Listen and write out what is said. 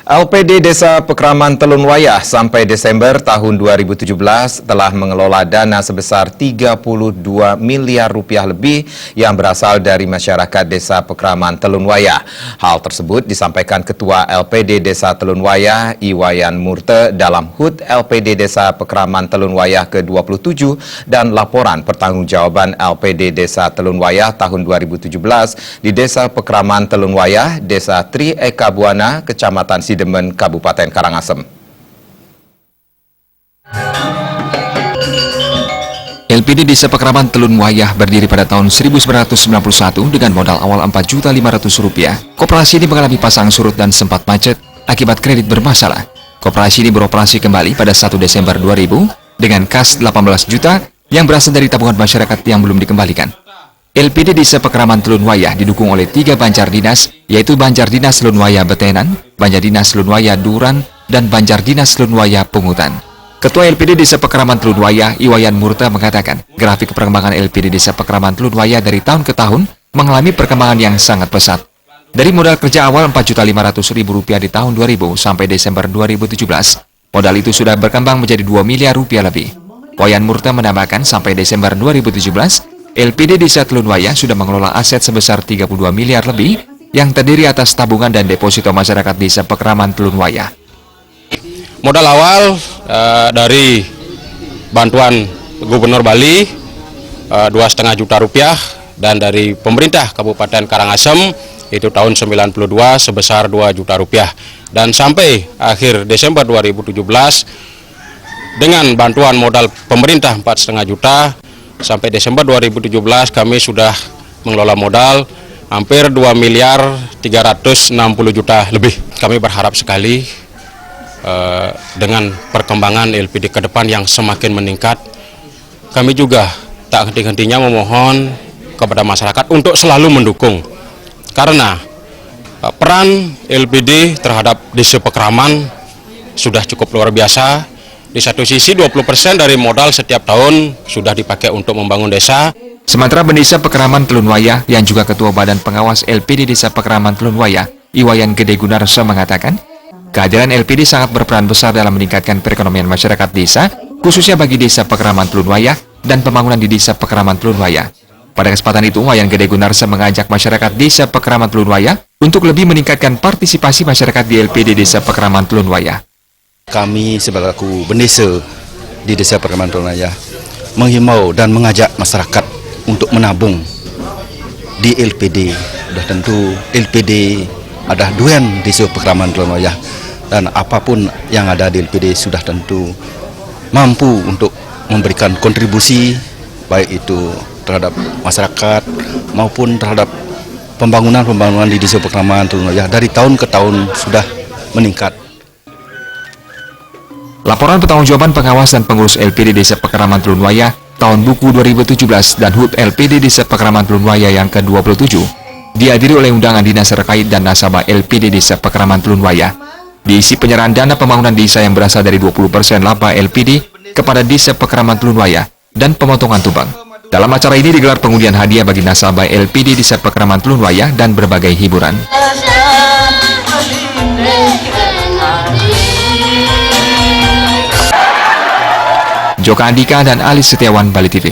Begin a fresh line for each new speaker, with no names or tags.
LPD Desa Pekraman Telunwayah sampai Desember tahun 2017 telah mengelola dana sebesar 32 miliar rupiah lebih yang berasal dari masyarakat Desa Pekraman Telunwayah. Hal tersebut disampaikan Ketua LPD Desa Telunwayah, Iwayan Murte, dalam HUT LPD Desa Pekraman Telunwayah ke-27 dan laporan pertanggungjawaban LPD Desa Telunwayah tahun 2017 di Desa Pekraman Telunwayah, Desa Tri Eka Buana, Kecamatan Sidemen, Kabupaten Karangasem.
LPD Desa Pekraman Telunwayah berdiri pada tahun 1991 dengan modal awal Rp4.500.000. Koperasi ini mengalami pasang surut dan sempat macet akibat kredit bermasalah. Koperasi ini beroperasi kembali pada 1 Desember 2000 dengan kas 18 juta yang berasal dari tabungan masyarakat yang belum dikembalikan. LPD Desa Pekraman Telunwayah didukung oleh 3 Banjar Dinas, yaitu Banjar Dinas Telunwayah Betenan, Banjar Dinas Telunwayah Duran, dan Banjar Dinas Telunwayah Pungutan. Ketua LPD Desa Pekraman Telunwayah, Iwayan Murte, mengatakan grafik perkembangan LPD Desa Pekraman Telunwayah dari tahun ke tahun mengalami perkembangan yang sangat pesat. Dari modal kerja awal Rp4.500.000 di tahun 2000 sampai Desember 2017, modal itu sudah berkembang menjadi Rp2 miliar lebih. Iwayan Murte menambahkan sampai Desember 2017, LPD Desa Telunwayah sudah mengelola aset sebesar Rp32 miliar lebih yang terdiri atas tabungan dan deposito masyarakat Desa Pekraman Telunwayah.
Modal awal dari bantuan Gubernur Bali Rp2,5 juta dan dari pemerintah Kabupaten Karangasem itu tahun 92 sebesar Rp2 juta dan sampai akhir Desember 2017 dengan bantuan modal pemerintah Rp4,5 juta. Sampai Desember 2017 kami sudah mengelola modal hampir Rp2.360.000.000 lebih. Kami berharap sekali dengan perkembangan LPD ke depan yang semakin meningkat. Kami juga tak henti-hentinya memohon kepada masyarakat untuk selalu mendukung. Karena peran LPD terhadap Desa Pekraman sudah cukup luar biasa. Di satu sisi 20% dari modal setiap tahun sudah dipakai untuk membangun desa.
Sementara Desa Pekraman Telunwayah yang juga Ketua Badan Pengawas LPD Desa Pekraman Telunwayah, Iwayan Gede Gunarso, mengatakan kehadiran LPD sangat berperan besar dalam meningkatkan perekonomian masyarakat desa, khususnya bagi Desa Pekraman Telunwayah dan pembangunan di Desa Pekraman Telunwayah. Pada kesempatan itu, Iwayan Gede Gunarso mengajak masyarakat Desa Pekraman Telunwayah untuk lebih meningkatkan partisipasi masyarakat di LPD Desa Pekraman Telunwayah.
Kami selaku pendesa di Desa Pekraman Telunwayah menghimbau dan mengajak masyarakat untuk menabung di LPD. Sudah tentu LPD ada duaan Desa Pekraman Telunwayah dan apapun yang ada di LPD sudah tentu mampu untuk memberikan kontribusi baik itu terhadap masyarakat maupun terhadap pembangunan di Desa Pekraman Telunwayah dari tahun ke tahun sudah meningkat.
Laporan pertanggungjawaban pengawas dan pengurus LPD Desa Pekraman Telunwayah tahun buku 2017 dan HUT LPD Desa Pekraman Telunwayah yang ke-27 dihadiri oleh undangan dinas terkait dan nasabah LPD Desa Pekraman Telunwayah. Diisi penyerahan dana pembangunan desa yang berasal dari 20% laba LPD kepada Desa Pekraman Telunwayah dan pemotongan tumbang. Dalam acara ini digelar pengundian hadiah bagi nasabah LPD Desa Pekraman Telunwayah dan berbagai hiburan. Joka Andika dan Ali Setiawan, Bali TV.